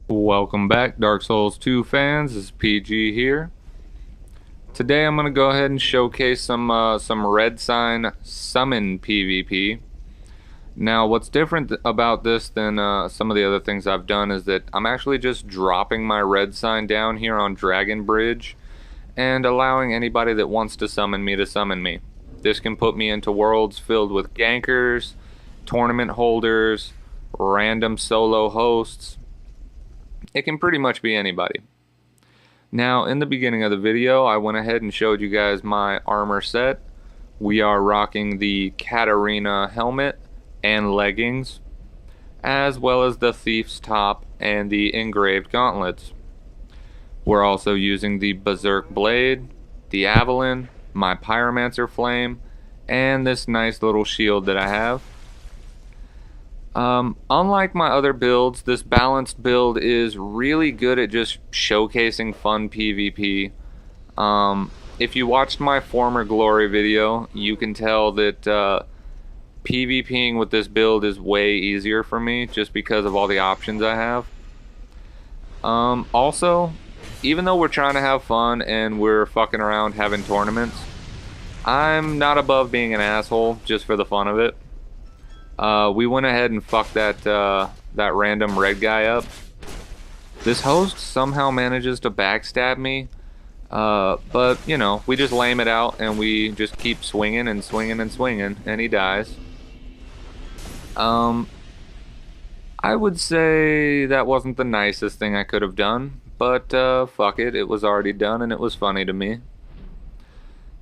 Welcome back, Dark Souls 2 fans. This is PG here. Today I'm going to go ahead and showcase some red sign summon PvP. Now, what's different about this than some of the other things I've done is that I'm actually just dropping my red sign down here on Dragon Bridge and allowing anybody that wants to summon me to summon me. This can put me into worlds filled with gankers, tournament holders, random solo hosts. It can pretty much be anybody. Now, in the beginning of the video, I went ahead and showed you guys my armor set. We are rocking the Catarina helmet and leggings, as well as the Thief's top and the engraved gauntlets. We're also using the Berserk blade, the Avalon, my Pyromancer flame, and this nice little shield that I have. Unlike my other builds, this balanced build is really good at just showcasing fun PvP. If you watched my former glory video, you can tell that PvPing with this build is way easier for me just because of all the options I have. Also, even though we're trying to have fun and we're fucking around having tournaments, I'm not above being an asshole just for the fun of it. We went ahead and fucked that random red guy up. This host somehow manages to backstab me, but you know, we just lame it out and we just keep swinging and swinging and swinging, and he dies. I would say that wasn't the nicest thing I could have done, but fuck it, it was already done and it was funny to me.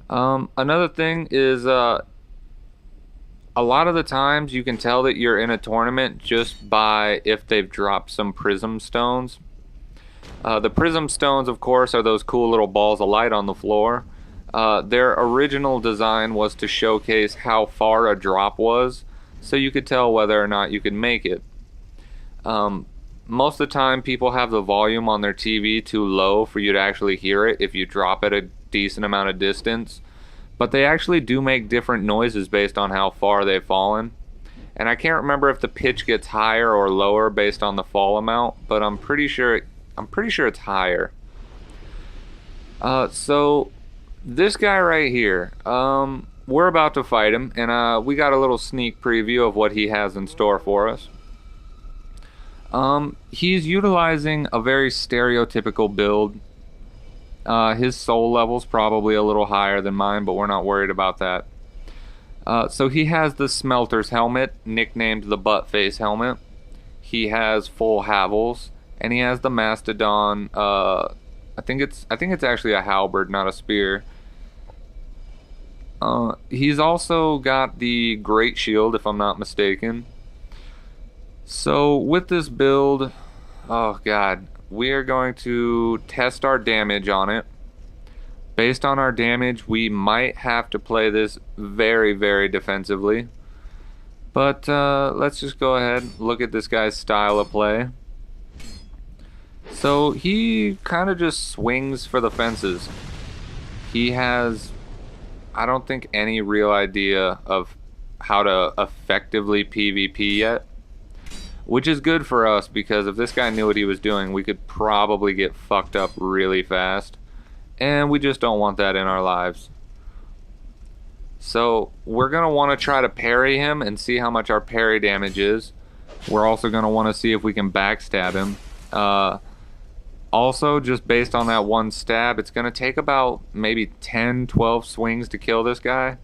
Another thing is a lot of the times you can tell that you're in a tournament just by if they've dropped some prism stones. The prism stones, of course, are those cool little balls of light on the floor. Their original design was to showcase how far a drop was, so you could tell whether or not you could make it. Most of the time people have the volume on their TV too low for you to actually hear it if you drop at a decent amount of distance. But they actually do make different noises based on how far they've fallen. And I can't remember if the pitch gets higher or lower based on the fall amount, but I'm pretty sure it's higher. So this guy right here, we're about to fight him, and we got a little sneak preview of what he has in store for us. He's utilizing a very stereotypical build. His soul level's probably a little higher than mine, but we're not worried about that. So he has the Smelter's helmet, nicknamed the Buttface helmet. He has full Havels, and he has the Mastodon. I think it's actually a halberd, not a spear. He's also got the Great Shield, if I'm not mistaken. So with this build, oh god, we are going to test our damage on it. Based on our damage, we might have to play this very, very defensively. But let's just go ahead and look at this guy's style of play. So he kind of just swings for the fences. He has, I don't think, any real idea of how to effectively PvP yet. Which is good for us, because if this guy knew what he was doing, we could probably get fucked up really fast. And we just don't want that in our lives. So we're going to want to try to parry him and see how much our parry damage is. We're also going to want to see if we can backstab him. Also, just based on that one stab, it's going to take about maybe 10-12 swings to kill this guy.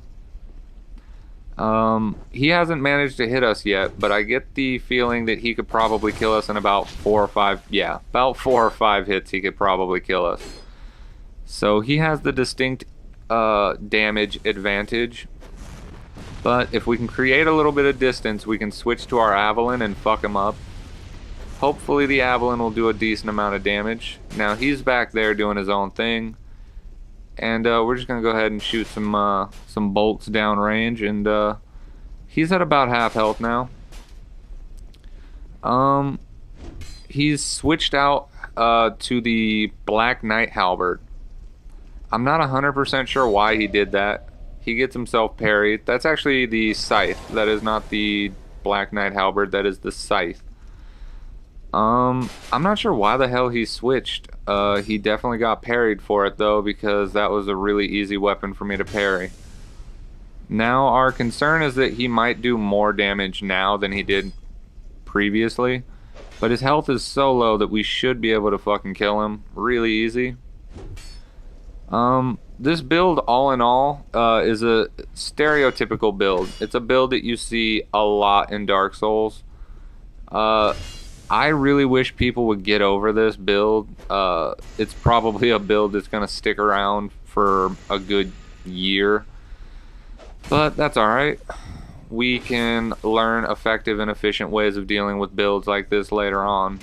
He hasn't managed to hit us yet, but I get the feeling that he could probably kill us in about 4 or 5, yeah, about 4 or 5 hits he could probably kill us. So he has the distinct damage advantage, but if we can create a little bit of distance, we can switch to our Avalon and fuck him up. Hopefully the Avalon will do a decent amount of damage. Now he's back there doing his own thing. And we're just going to go ahead and shoot some bolts downrange, and he's at about half health now. He's switched out to the Black Knight Halberd. I'm not 100% sure why he did that. He gets himself parried. That's actually the Scythe. That is not the Black Knight Halberd, that is the Scythe. I'm not sure why the hell he switched. He definitely got parried for it though, because that was a really easy weapon for me to parry. Now our concern is that he might do more damage now than he did previously, but his health is so low that we should be able to fucking kill him really easy. This build, all in all, is a stereotypical build. It's a build that you see a lot in Dark Souls. I really wish people would get over this build. It's probably a build that's going to stick around for a good year. But that's alright. We can learn effective and efficient ways of dealing with builds like this later on.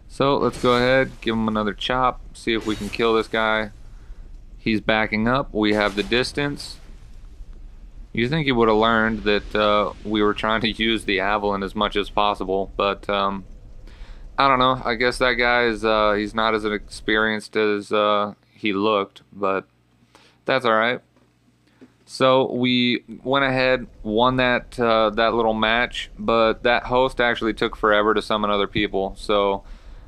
So let's go ahead, give him another chop, see if we can kill this guy. He's backing up. We have the distance. You think he would have learned that we were trying to use the Avalon as much as possible, but I don't know. I guess that guy is he's not as experienced as he looked, but that's alright. So we went ahead, won that that little match, but that host actually took forever to summon other people. So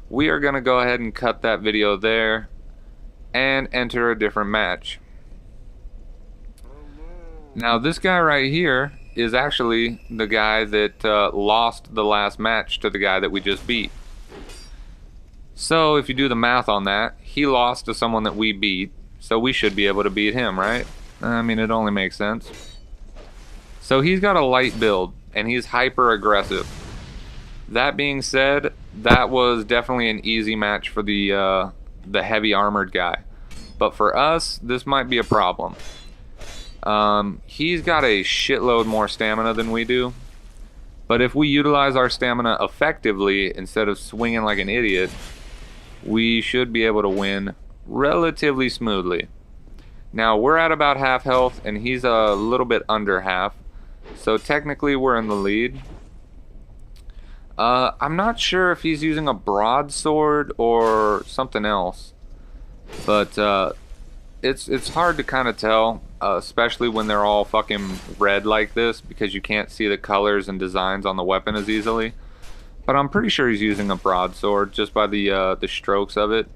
we are going to go ahead and cut that video there and enter a different match. Now this guy right here is actually the guy that lost the last match to the guy that we just beat. So if you do the math on that, he lost to someone that we beat, so we should be able to beat him, right? I mean, it only makes sense. So he's got a light build, and he's hyper aggressive. That being said, that was definitely an easy match for the heavy armored guy. But for us, this might be a problem. He's got a shitload more stamina than we do. But if we utilize our stamina effectively, instead of swinging like an idiot, we should be able to win relatively smoothly. Now, we're at about half health, and he's a little bit under half. So technically, we're in the lead. I'm not sure if he's using a broadsword or something else. But it's hard to kind of tell, especially when they're all fucking red like this, because you can't see the colors and designs on the weapon as easily. But I'm pretty sure he's using a broadsword just by the strokes of it.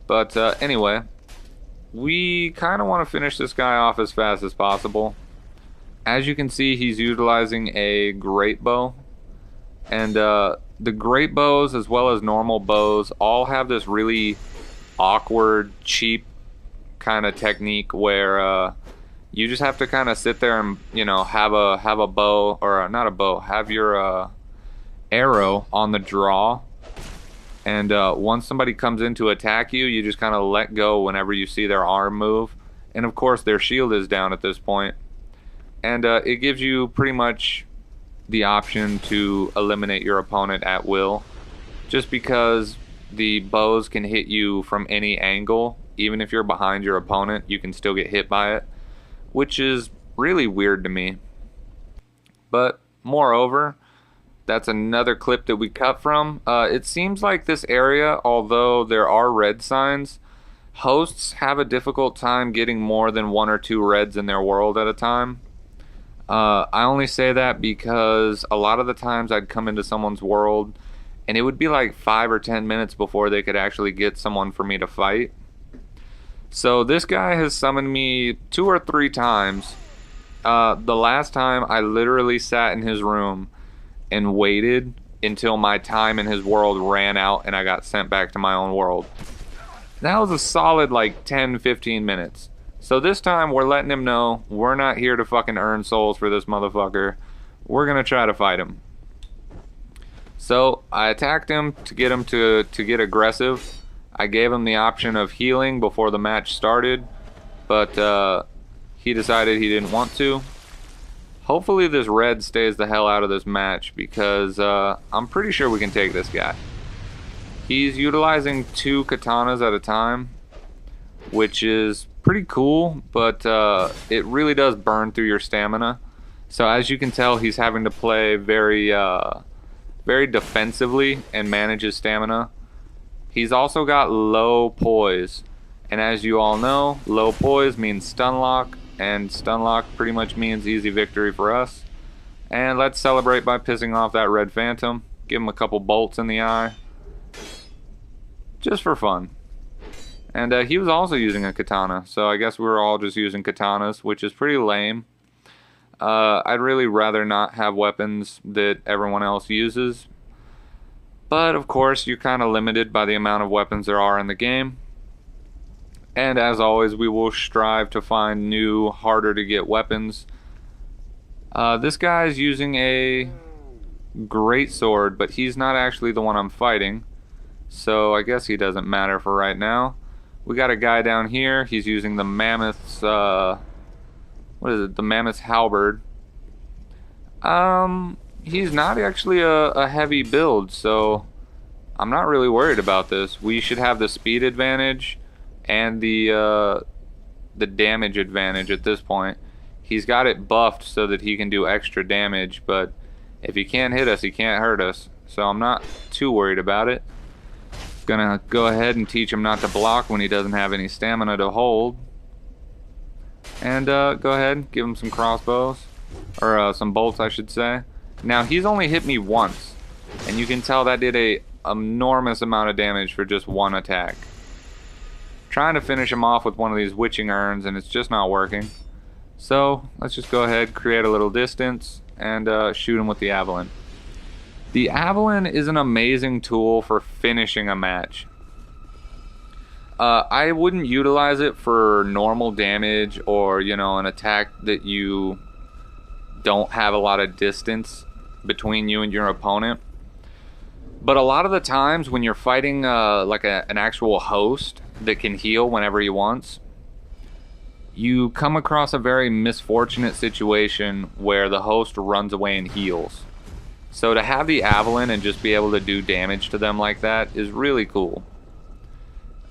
But anyway, we kind of want to finish this guy off as fast as possible. As you can see, he's utilizing a great bow. And the great bows, as well as normal bows, all have this really awkward, cheap kind of technique where you just have to kind of sit there and, you know, have a bow, or not a bow, have your arrow on the draw. And once somebody comes in to attack you, you just kind of let go whenever you see their arm move. And of course, their shield is down at this point. And it gives you pretty much the option to eliminate your opponent at will. Just because the bows can hit you from any angle. Even if you're behind your opponent, you can still get hit by it. Which is really weird to me. But moreover, that's another clip that we cut from. It seems like this area, although there are red signs, hosts have a difficult time getting more than 1 or 2 reds in their world at a time. I only say that because a lot of the times I'd come into someone's world and it would be like 5 or 10 minutes before they could actually get someone for me to fight. So this guy has summoned me 2 or 3 times. The last time I literally sat in his room and waited until my time in his world ran out and I got sent back to my own world. That was a solid like 10-15 minutes. So this time we're letting him know we're not here to fucking earn souls for this motherfucker. We're gonna try to fight him. So I attacked him to get get aggressive. I gave him the option of healing before the match started, but he decided he didn't want to. Hopefully this red stays the hell out of this match, because I'm pretty sure we can take this guy. He's utilizing 2 katanas at a time, which is pretty cool, but it really does burn through your stamina. So as you can tell, he's having to play very defensively and manage his stamina. He's also got low poise, and as you all know, low poise means stun lock, and stun lock pretty much means easy victory for us. And let's celebrate by pissing off that red phantom. Give him a couple bolts in the eye. Just for fun. And he was also using a katana, so I guess we were all just using katanas, which is pretty lame. I'd really rather not have weapons that everyone else uses. But of course, you're kind of limited by the amount of weapons there are in the game. And as always, we will strive to find new, harder to get weapons. This guy's using a great sword, but he's not actually the one I'm fighting. So I guess he doesn't matter for right now. We got a guy down here. He's using the mammoth's, what is it? The mammoth's halberd. He's not actually a heavy build, so I'm not really worried about this. We should have the speed advantage and the damage advantage at this point. He's got it buffed so that he can do extra damage, but if he can't hit us, he can't hurt us. So I'm not too worried about it. Gonna go ahead and teach him not to block when he doesn't have any stamina to hold. And go ahead, give him some crossbows. Or some bolts, I should say. Now, he's only hit me once. And you can tell that did a enormous amount of damage for just one attack. Trying to finish him off with one of these witching urns, and it's just not working. So, let's just go ahead, create a little distance, and shoot him with the Avalon. The Avalon is an amazing tool for finishing a match. I wouldn't utilize it for normal damage or, you know, an attack that you don't have a lot of distance between you and your opponent. But a lot of the times when you're fighting like an actual host that can heal whenever he wants, you come across a very misfortunate situation where the host runs away and heals. So to have the Avalon and just be able to do damage to them like that is really cool.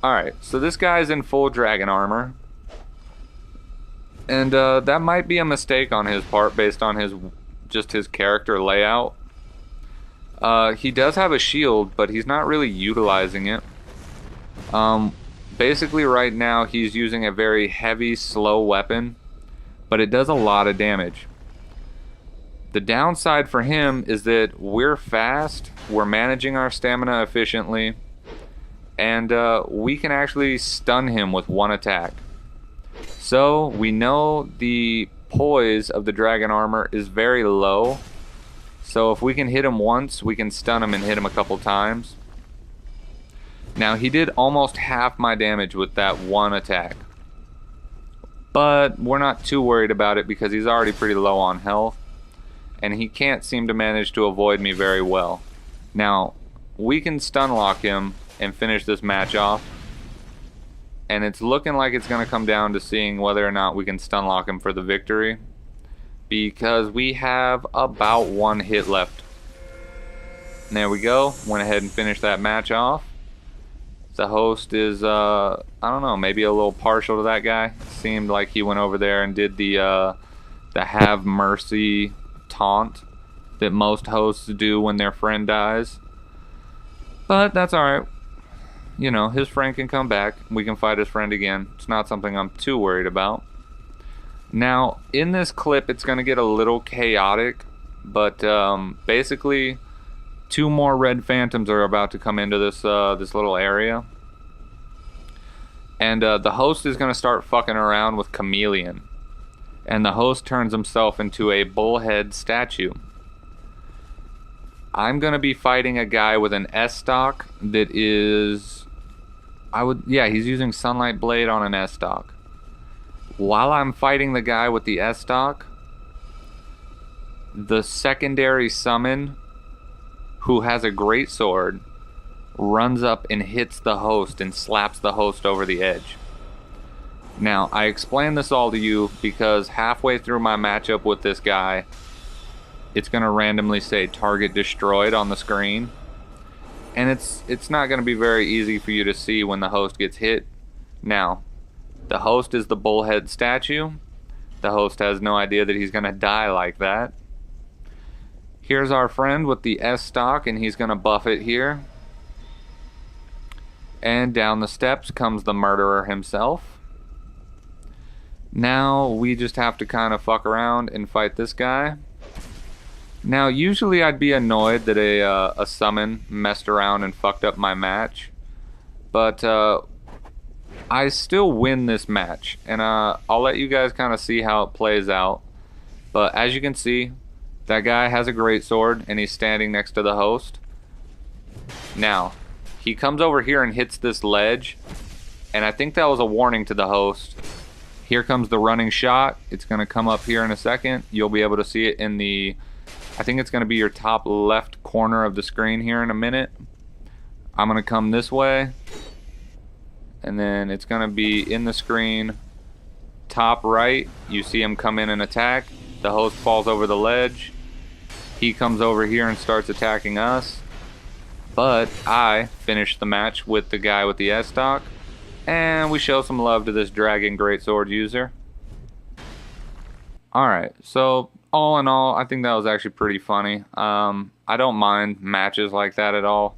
Alright, so this guy's in full dragon armor. And that might be a mistake on his part based on his character layout. He does have a shield, but he's not really utilizing it. Basically right now he's using a very heavy, slow weapon, but it does a lot of damage. The downside for him is that we're fast, we're managing our stamina efficiently, and we can actually stun him with one attack. So we know the poise of the dragon armor is very low, so if we can hit him once, we can stun him and hit him a couple times. Now he did almost half my damage with that one attack, but we're not too worried about it because he's already pretty low on health. And he can't seem to manage to avoid me very well. Now, we can stun lock him and finish this match off. And it's looking like it's going to come down to seeing whether or not we can stun lock him for the victory. Because we have about one hit left. And there we go. Went ahead and finished that match off. The host is, I don't know, maybe a little partial to that guy. Seemed like he went over there and did the have mercy taunt that most hosts do when their friend dies. But that's alright. You know, his friend can come back. We can fight his friend again. It's not something I'm too worried about. Now, in this clip, it's going to get a little chaotic. But basically, 2 more red phantoms are about to come into this little area. And the host is going to start fucking around with Chameleon. And the host turns himself into a bullhead statue. I'm going to be fighting a guy with an S-stock that is... he's using Sunlight Blade on an S-stock. While I'm fighting the guy with the S-stock, the secondary summon, who has a great sword, runs up and hits the host and slaps the host over the edge. Now, I explained this all to you because halfway through my matchup with this guy, it's going to randomly say target destroyed on the screen. And it's not going to be very easy for you to see when the host gets hit. Now, the host is the bullhead statue. The host has no idea that he's going to die like that. Here's our friend with the S stock, and he's going to buff it here. And down the steps comes the murderer himself. Now we just have to kind of fuck around and fight this guy. Now, usually I'd be annoyed that a summon messed around and fucked up my match, but I still win this match, and I'll let you guys kind of see how it plays out. But as you can see, that guy has a great sword, and he's standing next to the host. Now, he comes over here and hits this ledge, and I think that was a warning to the host. Here comes the running shot. It's going to come up here in a second. You'll be able to see it in the, I think it's going to be your top left corner of the screen here in a minute. I'm going to come this way, and then it's going to be in the screen top right. You see him come in and attack. The host falls over the ledge. He comes over here and starts attacking us. But I finish the match with the guy with the S-Stock. And we show some love to this Dragon Greatsword user. Alright, so all in all, I think that was actually pretty funny. I don't mind matches like that at all.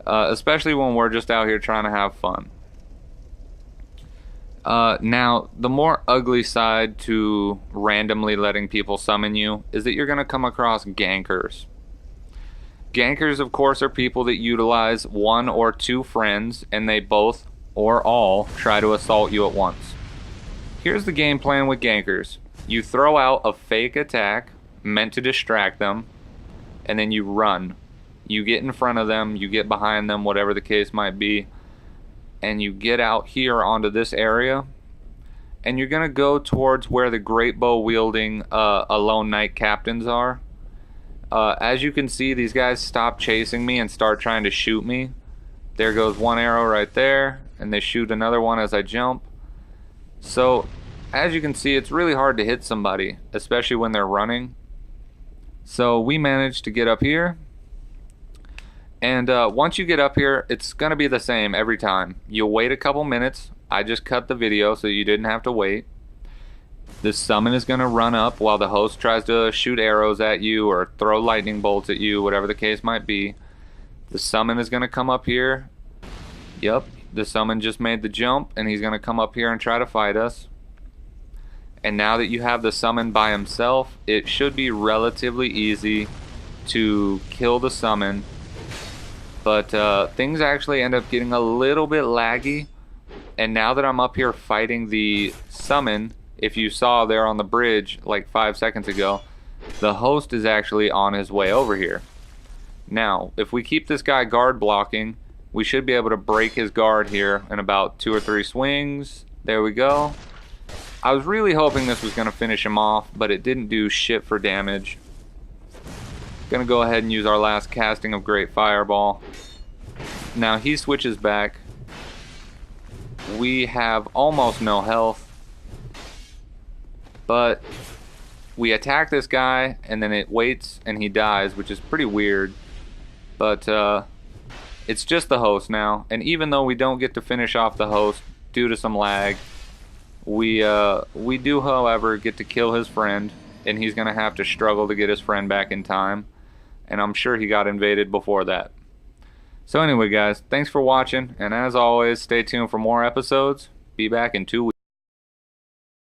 Especially when we're just out here trying to have fun. Now, the more ugly side to randomly letting people summon you is that you're going to come across gankers. Gankers, of course, are people that utilize one or two friends, and they both or all try to assault you at once. Here's the game plan with gankers. You throw out a fake attack meant to distract them, and then you run. You get in front of them, you get behind them, whatever the case might be, and you get out here onto this area, and you're going to go towards where the great bow wielding Alone Knight captains are. As you can see, these guys stop chasing me and start trying to shoot me. There goes one arrow right there, and they shoot another one as I jump. So, as you can see, it's really hard to hit somebody, especially when they're running. So we managed to get up here, and once you get up here, it's going to be the same every time. You'll wait a couple minutes. I just cut the video so you didn't have to wait. This summon is going to run up while the host tries to shoot arrows at you or throw lightning bolts at you, whatever the case might be. The summon is going to come up here. Yep, the summon just made the jump, and he's going to come up here and try to fight us. And now that you have the summon by himself, it should be relatively easy to kill the summon. But things actually end up getting a little bit laggy. And now that I'm up here fighting the summon, if you saw there on the bridge like 5 seconds ago, the host is actually on his way over here. Now, if we keep this guy guard blocking, we should be able to break his guard here in about 2 or 3 swings. There we go. I was really hoping this was going to finish him off, but it didn't do shit for damage. Gonna go ahead and use our last casting of Great Fireball. Now he switches back. We have almost no health, but we attack this guy and then it waits and he dies, which is pretty weird. But it's just the host now, and even though we don't get to finish off the host due to some lag, we do, however, get to kill his friend, and he's gonna have to struggle to get his friend back in time. And I'm sure he got invaded before that. So anyway, guys, thanks for watching, and as always, stay tuned for more episodes. Be back in 2 weeks.